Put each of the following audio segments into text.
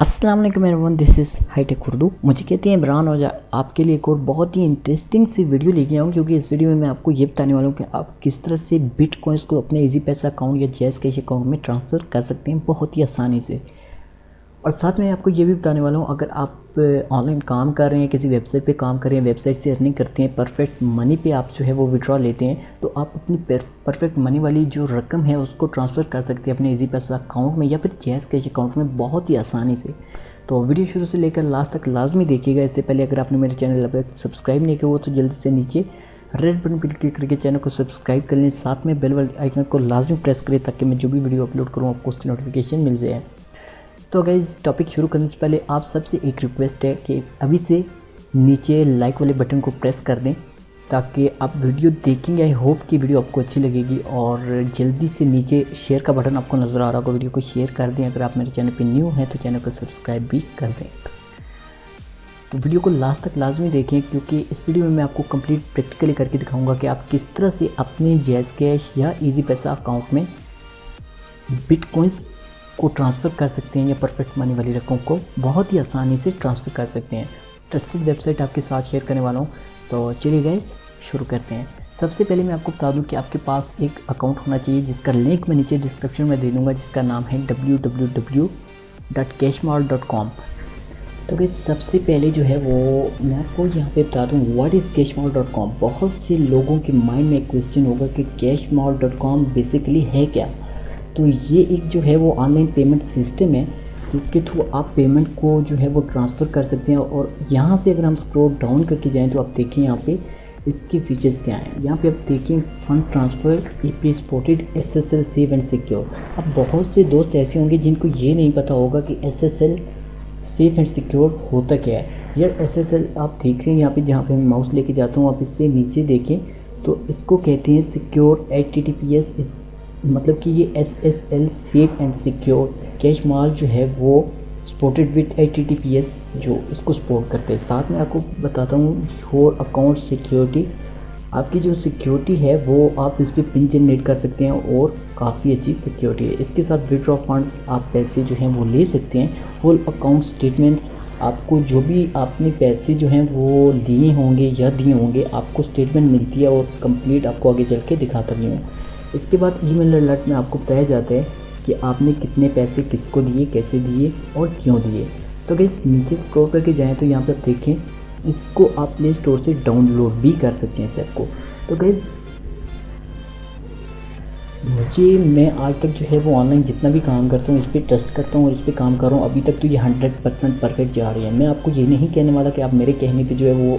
अस्सलाम वालेकुम everyone, this is hi tech Urdu. मुझे कहते हैं इमरान और आपके लिए एक और बहुत ही इंटरेस्टिंग सी वीडियो लेके आऊँ, क्योंकि इस वीडियो में मैं आपको ये बताने वाला हूँ कि आप किस तरह से बिटकॉइंस को अपने इजी पैसा अकाउंट या जैज़ कैश अकाउंट में ट्रांसफ़र कर सकते हैं बहुत ही आसानी से। और साथ में आपको ये भी बताने वाला हूँ, अगर आप ऑनलाइन काम कर रहे हैं, किसी वेबसाइट पे काम कर रहे हैं, वेबसाइट से अर्निंग करते हैं, परफेक्ट मनी पे आप जो है वो विड्रॉ लेते हैं, तो आप अपनी परफेक्ट मनी वाली जो रकम है उसको ट्रांसफ़र कर सकते हैं अपने इजी पैसा अकाउंट में या फिर जैज़ कैश अकाउंट में बहुत ही आसानी से। तो वीडियो शुरू से लेकर लास्ट तक लाजमी देखिएगा। इससे पहले अगर आपने मेरे चैनल पर सब्सक्राइब नहीं किया हो तो जल्दी से नीचे रेड बटन पर क्लिक करके चैनल को सब्सक्राइब कर लें, साथ में बेल वाले आइकन को लाजमी प्रेस करें ताकि मैं जो भी वीडियो अपलोड करूँ आपको उसकी नोटिफिकेशन मिल जाए। तो गाइस, टॉपिक शुरू करने से पहले आप सबसे एक रिक्वेस्ट है कि अभी से नीचे लाइक वाले बटन को प्रेस कर दें ताकि आप वीडियो देखेंगे। आई होप कि वीडियो आपको अच्छी लगेगी। और जल्दी से नीचे शेयर का बटन आपको नज़र आ रहा होगा, वीडियो को शेयर कर दें। अगर आप मेरे चैनल पे न्यू हैं तो चैनल को सब्सक्राइब भी कर दें। तो वीडियो को लास्ट तक लाजमी देखें, क्योंकि इस वीडियो में मैं आपको कंप्लीट प्रैक्टिकली करके दिखाऊंगा कि आप किस तरह से अपने जैज़ कैश या ईजी पैसा अकाउंट में बिटकॉइंस को ट्रांसफ़र कर सकते हैं या परफेक्ट मनी वाली रकम को बहुत ही आसानी से ट्रांसफ़र कर सकते हैं। ट्रस्टेड वेबसाइट आपके साथ शेयर करने वाला हूँ, तो चलिए गाइस शुरू करते हैं। सबसे पहले मैं आपको बता दूं कि आपके पास एक अकाउंट होना चाहिए जिसका लिंक मैं नीचे डिस्क्रिप्शन में दे दूंगा, जिसका नाम है www.cashmall.com। तो गाइस, सबसे पहले जो है वो मैं आपको यहाँ पे बता दूँ व्हाट इज़ cashmall.com। बहुत से लोगों के माइंड में एक क्वेश्चन होगा कि cashmall.com बेसिकली है क्या। तो ये एक जो है वो ऑनलाइन पेमेंट सिस्टम है जिसके थ्रू आप पेमेंट को जो है वो ट्रांसफ़र कर सकते हैं। और यहाँ से अगर हम स्क्रॉल डाउन करके जाएं तो आप देखिए यहाँ पे इसके फीचर्स क्या हैं। यहाँ पे आप देखिए fund transfer, EP spotted, SSL safe and secure. अब बहुत से दोस्त ऐसे होंगे जिनको ये नहीं पता होगा कि एसएसएल सेफ एंड सिक्योर होता क्या है। यार एसएसएल आप देख रहे हैं यहाँ पे, जहाँ पे मैं माउस लेके जाता हूँ आप इससे नीचे देखें तो इसको कहते हैं सिक्योर HTTPS। इस मतलब कि ये SSL सेफ एंड सिक्योर कैशमॉल जो है वो सपोर्टेड विद HTTPS जो इसको सपोर्ट करते हैं। साथ में आपको बताता हूँ योर अकाउंट सिक्योरिटी, आपकी जो सिक्योरिटी है वो आप इस पर पिन जनरेट कर सकते हैं और काफ़ी अच्छी सिक्योरिटी है। इसके साथ विड्रॉ फंड्स, आप पैसे जो हैं वो ले सकते हैं। फुल अकाउंट स्टेटमेंट्स, आपको जो भी आपने पैसे जो हैं वो लिए होंगे या दिए होंगे आपको स्टेटमेंट मिलती है और कंप्लीट आपको आगे चल के दिखाता भी हूँ। इसके बाद ईमेल अलर्ट में आपको बताया जाता है कि आपने कितने पैसे किसको दिए, कैसे दिए और क्यों दिए। तो गाइस, नीचे स्क्रॉल करके जाएं तो यहाँ पर आप देखें इसको आप प्ले स्टोर से डाउनलोड भी कर सकते हैं इस ऐप को। तो गाइस, मैं आज तक जो है वो ऑनलाइन जितना भी काम करता हूँ इस पर ट्रस्ट करता हूँ और इस पर काम कर रहा हूँ। अभी तक तो ये 100% परफेक्ट जा रही है। मैं आपको ये नहीं कहने वाला कि आप मेरे कहने पे जो है वो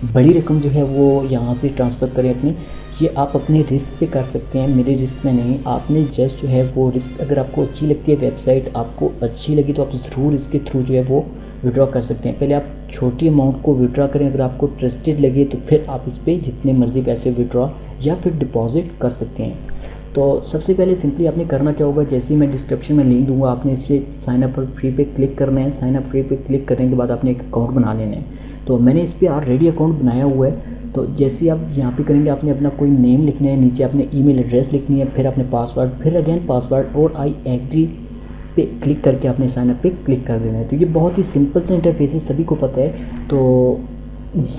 बड़ी रकम जो है वो यहाँ से ट्रांसफ़र करें अपनी। ये आप अपने रिस्क पे कर सकते हैं, मेरे रिस्क में नहीं। आपने जस्ट जो है वो रिस्क, अगर आपको अच्छी लगती है वेबसाइट, आपको अच्छी लगी तो आप ज़रूर इसके थ्रू जो है वो विड्रॉ कर सकते हैं। पहले आप छोटी अमाउंट को विड्रॉ करें, अगर आपको ट्रस्टेड लगे तो फिर आप इस पर जितने मर्ज़ी पैसे विड्रॉ या फिर डिपॉजिट कर सकते हैं। तो सबसे पहले सिंपली आपने करना क्या होगा, जैसे ही मैं डिस्क्रिप्शन में लिंक दूंगा आपने इस पर साइन अप फ्री पे क्लिक करना है। साइन अप फ्री पे क्लिक करने के बाद आपने एक अकाउंट बना लेना है। तो मैंने इस पर ऑलरेडी अकाउंट बनाया हुआ है। तो जैसे आप यहाँ पे करेंगे आपने अपना कोई नेम लिखना है, नीचे आपने ईमेल एड्रेस लिखनी है, फिर आपने पासवर्ड, फिर अगेन पासवर्ड और आई एग्री पे क्लिक करके आपने साइन अप पे क्लिक कर देना है। तो ये बहुत ही सिंपल सा इंटरफेस है, सभी को पता है। तो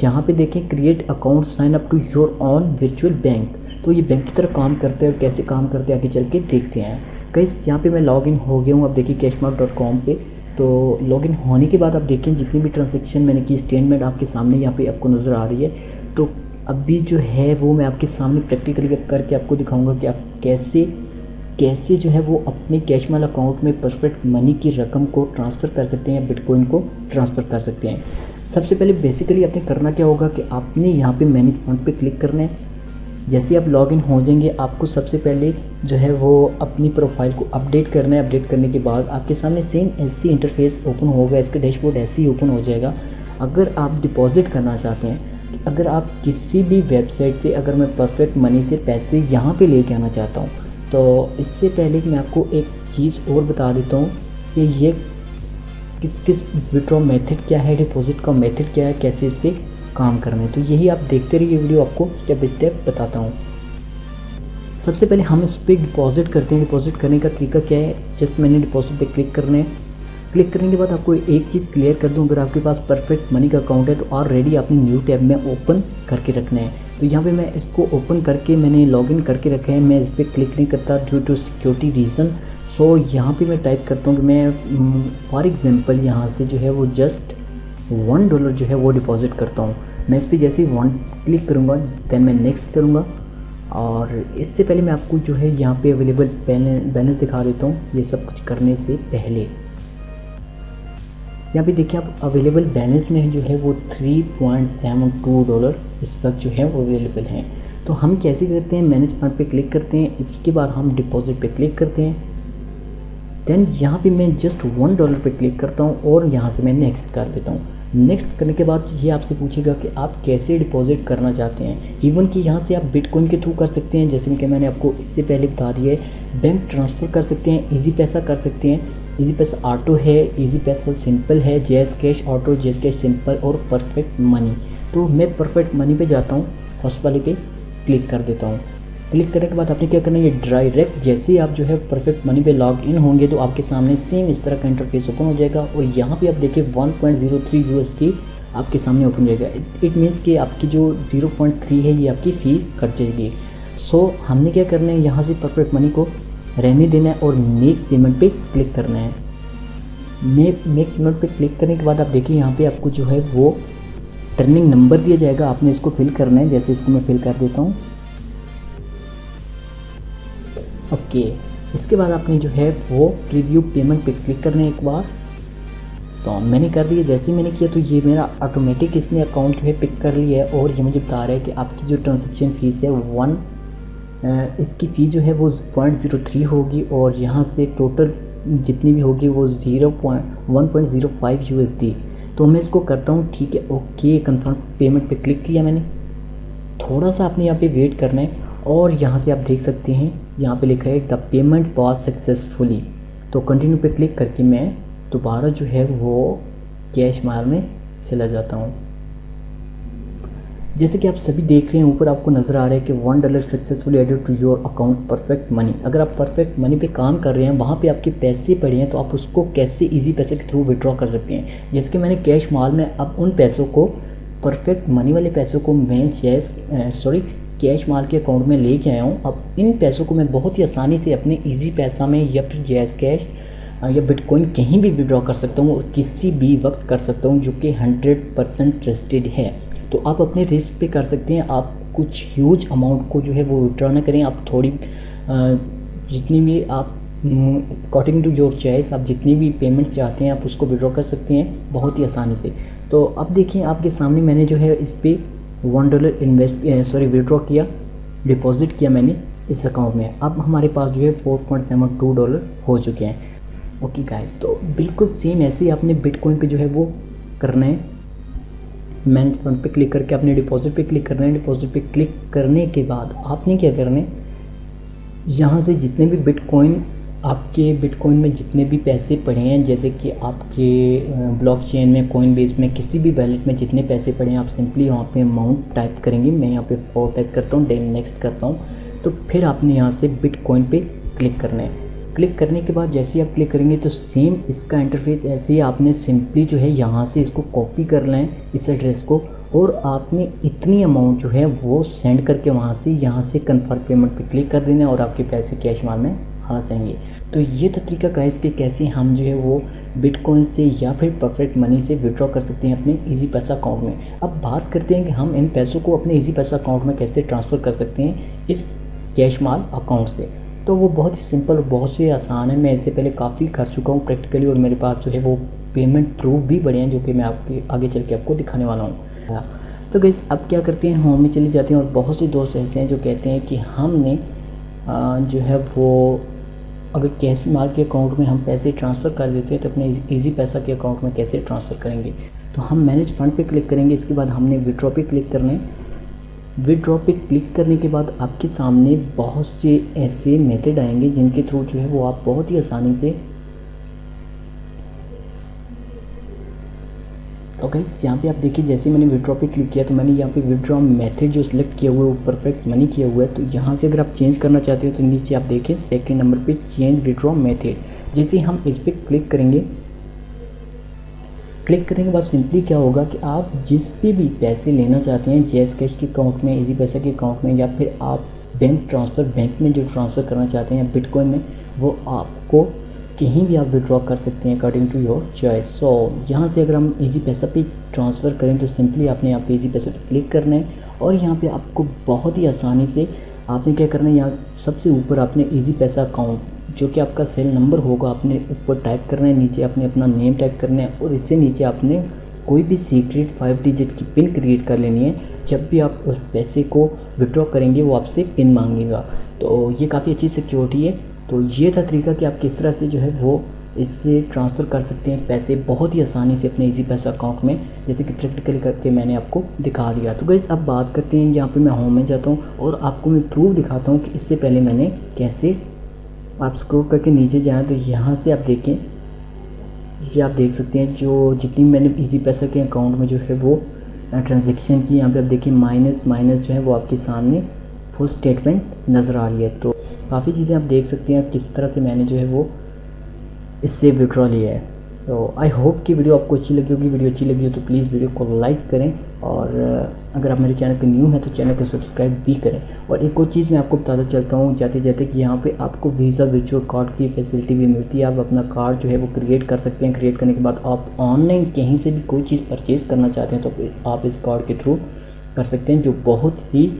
यहाँ पे देखें create account, sign up to your on virtual bank. तो ये बैंक की तरह काम करते हैं और कैसे काम करते हैं आगे चल के देखते हैं। गाइस, यहाँ पे मैं लॉगिन हो गया हूँ। अब देखिए cashmall.com पे तो लॉगिन होने के बाद आप देखें जितनी भी ट्रांजेक्शन मैंने की स्टेटमेंट आपके सामने यहाँ पे आपको नज़र आ रही है। तो अभी जो है वो मैं आपके सामने प्रैक्टिकली करके आपको दिखाऊंगा कि आप कैसे जो है वो अपने कैशमॉल अकाउंट में परफेक्ट मनी की रकम को ट्रांसफ़र कर सकते हैं या बिटकॉइन को ट्रांसफ़र कर सकते हैं। सबसे पहले बेसिकली आपने करना क्या होगा कि आपने यहाँ पे मैनेज फंड पे क्लिक करना है। जैसे आप लॉगिन हो जाएंगे आपको सबसे पहले जो है वो अपनी प्रोफाइल को अपडेट करना है। अपडेट करने के बाद आपके सामने सेम ऐसी इंटरफेस ओपन होगा, इसका डैशबोर्ड ऐसे ही ओपन हो जाएगा। अगर आप डिपॉजिट करना चाहते हैं, अगर आप किसी भी वेबसाइट से, अगर मैं परफेक्ट मनी से पैसे यहाँ पे लेके आना चाहता हूँ, तो इससे पहले मैं आपको एक चीज़ और बता देता हूँ कि ये किस विड्रॉ मेथड क्या है, डिपॉजिट का मेथड क्या है, कैसे इस पर काम करना है। तो यही आप देखते रहिए वीडियो, आपको स्टेप बाय स्टेप बताता हूँ। सबसे पहले हम इस पर डिपॉजिट करते हैं। डिपॉजिट करने का तरीका क्या है, जस्ट मैंने डिपॉजिट पे क्लिक करना है। क्लिक करने के बाद आपको एक चीज़ क्लियर कर दूं, अगर आपके पास परफेक्ट मनी का अकाउंट है तो ऑलरेडी आपने न्यू टैब में ओपन करके रखना है। तो यहाँ पे मैं इसको ओपन करके मैंने लॉगिन करके रखा है, मैं इस पर क्लिक नहीं करता ड्यू टू सिक्योरिटी रीज़न। सो यहाँ पे मैं टाइप करता हूँ कि मैं फॉर एग्जांपल यहाँ से जो है वो जस्ट $1 जो है वो डिपॉजिट करता हूँ। मैं इस पर जैसे ही 1 क्लिक करूँगा देन मैं नेक्स्ट करूँगा। और इससे पहले मैं आपको जो है यहाँ पे अवेलेबल बैलेंस दिखा देता हूँ। ये सब कुछ करने से पहले यहाँ पे देखिए आप अवेलेबल बैलेंस में जो है वो $3.72 इस वक्त जो है वो अवेलेबल हैं। तो हम कैसे करते हैं, मैनेज फंड पे क्लिक करते हैं, इसके बाद हम डिपॉजिट पे क्लिक करते हैं। देन यहाँ पे मैं जस्ट $1 पे क्लिक करता हूँ और यहाँ से मैं नेक्स्ट कर देता हूँ। नेक्स्ट करने के बाद ये आपसे पूछेगा कि आप कैसे डिपॉजिट करना चाहते हैं। इवन कि यहाँ से आप बिटकॉइन के थ्रू कर सकते हैं, जैसे कि मैंने आपको इससे पहले बता दिया है। बैंक ट्रांसफ़र कर सकते हैं, इजी पैसा कर सकते हैं, इजी पैसा ऑटो है, इजी पैसा सिंपल है, jazz cash auto, jazz cash simple और परफेक्ट मनी। तो मैं परफेक्ट मनी पे जाता हूँ, फर्स्ट वाले पे क्लिक कर देता हूँ। क्लिक करने के बाद आपने क्या करना है, ये डायरेक्ट जैसे ही आप जो है परफेक्ट मनी पे लॉग इन होंगे तो आपके सामने सेम इस तरह का इंटरफेस ओपन हो जाएगा। और यहाँ पे आप देखिए 1.03 USD आपके सामने ओपन हो जाएगा। इट मीन्स कि आपकी जो 0.3 है ये आपकी फ़ी कट जाएगी। सो हमने क्या करना है, यहाँ से परफेक्ट मनी को रहने देना है और मेक पेमेंट पे क्लिक करना है। मेक पेमेंट पे क्लिक करने के बाद आप देखिए यहाँ पे आपको जो है वो टर्निंग नंबर दिया जाएगा, आपने इसको फिल करना है। जैसे इसको मैं फिल कर देता हूँ, ओके। इसके बाद आपने जो है वो प्रीव्यू पेमेंट पे क्लिक करना है एक बार। तो मैंने कर दिया, जैसे ही मैंने किया तो ये मेरा ऑटोमेटिक इसने अकाउंट जो है पिक कर लिया है और ये मुझे बता रहा है कि आपकी जो ट्रांजैक्शन फ़ीस है इसकी फ़ी जो है वो 0.03 होगी और यहाँ से टोटल जितनी भी होगी वो 1.05 USD। तो मैं इसको करता हूँ, ठीक है, ओके, कंफर्म पेमेंट पे क्लिक किया मैंने। थोड़ा सा आपने यहाँ पे वेट करना है और यहाँ से आप देख सकते हैं यहाँ पे लिखा है द पेमेंट वाज सक्सेसफुली। तो कंटिन्यू पे क्लिक करके मैं दोबारा जो है वो कैश माल में चला जाता हूँ। जैसे कि आप सभी देख रहे हैं ऊपर आपको नज़र आ रहा है कि $1 successfully added to your account perfect money. अगर आप परफेक्ट मनी पे काम कर रहे हैं, वहाँ पे आपके पैसे पड़े हैं, तो आप उसको कैसे इजी पैसे के थ्रू विड्रॉ कर सकते हैं। जैसे कि मैंने कैश माल में अब उन पैसों को, परफेक्ट मनी वाले पैसों को मैं कैश माल के अकाउंट में लेके आया हूँ। अब इन पैसों को मैं बहुत ही आसानी से अपने इजी पैसा में या फिर जैज़ कैश या बिटकॉइन कहीं भी विड्रॉ कर सकता हूँ और किसी भी वक्त कर सकता हूँ, जो कि 100% ट्रस्टेड है। तो आप अपने रिस्क पे कर सकते हैं। आप कुछ ह्यूज अमाउंट को जो है वो विड्रॉ ना करें। आप थोड़ी जितनी भी आप अकॉर्डिंग टू योर चॉइस आप जितनी भी पेमेंट चाहते हैं आप उसको विड्रॉ कर सकते हैं बहुत ही आसानी से। तो अब देखिए आपके सामने मैंने जो है इस पर $1 विड्रॉ किया, डिपॉजिट किया मैंने इस अकाउंट में। अब हमारे पास जो है $4.72 हो चुके हैं। ओके गाइस, तो बिल्कुल सेम ऐसे ही आपने बिटकॉइन पे जो है वो करना है। मैनेज फंड पे क्लिक करके आपने डिपॉजिट पे क्लिक करना है। डिपॉजिट पे क्लिक करने के बाद आपने क्या करना है, यहाँ से जितने भी आपके बिटकॉइन में जितने भी पैसे पड़े हैं, जैसे कि आपके ब्लॉकचेन में, कॉइनबेस में, किसी भी वैलेट में जितने पैसे पड़े हैं, आप सिंपली वहाँ पे अमाउंट टाइप करेंगे। मैं यहाँ पे 4 टाइप करता हूँ, देन नेक्स्ट करता हूँ। तो फिर आपने यहाँ से बिटकॉइन पे क्लिक करना है। क्लिक करने के बाद जैसे ही आप क्लिक करेंगे तो सेम इसका इंटरफेस ऐसे ही आपने सिंपली जो है यहाँ से इसको कॉपी करना है इस एड्रेस को, और आपने इतनी अमाउंट जो है वो सेंड करके वहाँ से यहाँ से कन्फर्म पेमेंट पे क्लिक कर देना है और आपके पैसे कैश माल में आ जाएंगे। तो ये तरीका गाइस कि कैसे हम जो है वो बिटकॉइन से या फिर परफेक्ट मनी से विड्रॉ कर सकते हैं अपने इजी पैसा अकाउंट में। अब बात करते हैं कि हम इन पैसों को अपने इजी पैसा अकाउंट में कैसे ट्रांसफ़र कर सकते हैं इस कैश माल अकाउंट से। तो वो बहुत ही सिंपल और बहुत ही आसान है। मैं इससे पहले काफ़ी कर चुका हूँ प्रैक्टिकली और मेरे पास जो है वो पेमेंट प्रूफ भी बड़े हैं, जो कि मैं आपके आगे चल के आपको दिखाने वाला हूँ। तो गाइस अब क्या करते हैं, होम में चले जाते हैं। और बहुत से दोस्त ऐसे हैं जो कहते हैं कि हमने जो है वो अगर कैश माल के अकाउंट में हम पैसे ट्रांसफ़र कर देते हैं तो अपने इजी पैसा के अकाउंट में कैसे ट्रांसफ़र करेंगे। तो हम मैनेज फंड पे क्लिक करेंगे, इसके बाद हमने विड्रॉ पे क्लिक करना है। विड्रॉ पे क्लिक करने के बाद आपके सामने बहुत से ऐसे मेथड आएंगे जिनके थ्रू जो है वो आप बहुत ही आसानी से, तो गाइस यहाँ पे आप देखिए जैसे मैंने विड्रॉ पे क्लिक किया तो मैंने यहाँ पे विड्रॉ मेथड जो सिलेक्ट किया हुआ है वो परफेक्ट मनी किया हुआ है। तो यहाँ से अगर आप चेंज करना चाहते हो तो नीचे आप देखिए सेकंड नंबर पे चेंज विड्रॉ मेथड। जैसे हम इस पर क्लिक करेंगे क्लिक करने के बाद सिंपली क्या होगा कि आप जिस पे भी पैसे लेना चाहते हैं, जैज़ कैश के अकाउंट में, इजी पैसा के अकाउंट में, या फिर आप बैंक ट्रांसफ़र, बैंक में जो ट्रांसफ़र करना चाहते हैं या बिटकॉइन में, वो आपको कहीं भी आप विड्रॉ कर सकते हैं अकॉर्डिंग टू योर चॉइस। सो यहाँ से अगर हम इजी पैसा पे ट्रांसफ़र करें तो सिंपली आपने यहाँ पे इजी पैसा पे क्लिक करना है और यहाँ पे आपको बहुत ही आसानी से आपने क्या करना है, यहाँ सबसे ऊपर आपने इजी पैसा अकाउंट जो कि आपका सेल नंबर होगा आपने ऊपर टाइप करना है, नीचे आपने अपना नेम टाइप करना है और इससे नीचे आपने कोई भी सीक्रेट 5 डिजिट की पिन क्रिएट कर लेनी है। जब भी आप उस पैसे को विड्रॉ करेंगे वो आपसे पिन मांगेगा, तो ये काफ़ी अच्छी सिक्योरिटी है। तो ये था तरीका कि आप किस तरह से जो है वो इससे ट्रांसफ़र कर सकते हैं पैसे बहुत ही आसानी से अपने इजी पैसा अकाउंट में, जैसे कि प्रैक्टिकली करके मैंने आपको दिखा दिया। तो गाइस अब बात करते हैं, यहाँ पे मैं होम में जाता हूँ और आपको मैं प्रूफ दिखाता हूँ कि इससे पहले मैंने कैसे, आप स्क्रॉल करके नीचे जाएँ तो यहाँ से आप देखें, ये आप देख सकते हैं जो जितनी मैंने इजी पैसा के अकाउंट में जो है वो ट्रांजेक्शन की, यहाँ पे आप देखिए माइनस जो है वो आपके सामने फुल स्टेटमेंट नज़र आ रही है। तो काफ़ी चीज़ें आप देख सकते हैं किस तरह से मैंने जो है वो इससे विड्रॉ लिया है। तो आई होप कि वीडियो आपको अच्छी लगी होगी। वीडियो अच्छी लगी हो तो प्लीज़ वीडियो को लाइक करें और अगर आप मेरे चैनल पे न्यू हैं तो चैनल को सब्सक्राइब भी करें। और एक और चीज़ मैं आपको बताता चलता हूँ जाते जाते कि यहाँ पे आपको वीज़ा वर्चुअल कार्ड की फैसिलिटी भी मिलती है। आप अपना कार्ड जो है वो क्रिएट कर सकते हैं। क्रिएट करने के बाद आप ऑनलाइन कहीं से भी कोई चीज़ परचेज़ करना चाहते हैं तो आप इस कार्ड के थ्रू कर सकते हैं, जो बहुत ही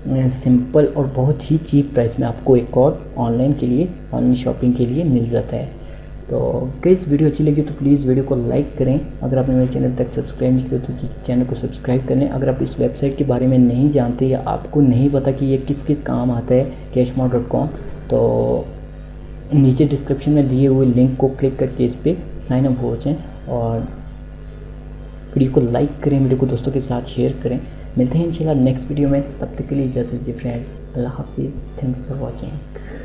सिंपल और बहुत ही चीप प्राइस में आपको एक कार्ड ऑनलाइन शॉपिंग के लिए मिल जाता है। तो गाइस वीडियो अच्छी लगी तो प्लीज़ वीडियो को लाइक करें। अगर आपने मेरे चैनल तक सब्सक्राइब नहीं किया तो चैनल को सब्सक्राइब करें। अगर आप इस वेबसाइट के बारे में नहीं जानते या आपको नहीं पता कि ये किस किस काम आता है cashmore.com, तो नीचे डिस्क्रिप्शन में दिए हुए लिंक को क्लिक करके इस पर साइन अप हो जाएँ और वीडियो को लाइक करें, वीडियो को दोस्तों के साथ शेयर करें। मिलते हैं इंशाल्लाह नेक्स्ट वीडियो में, तब तक के लिए इजाज़त दीजिए फ्रेंड्स। अल्लाह हाफिज़, थैंक्स फॉर वॉचिंग।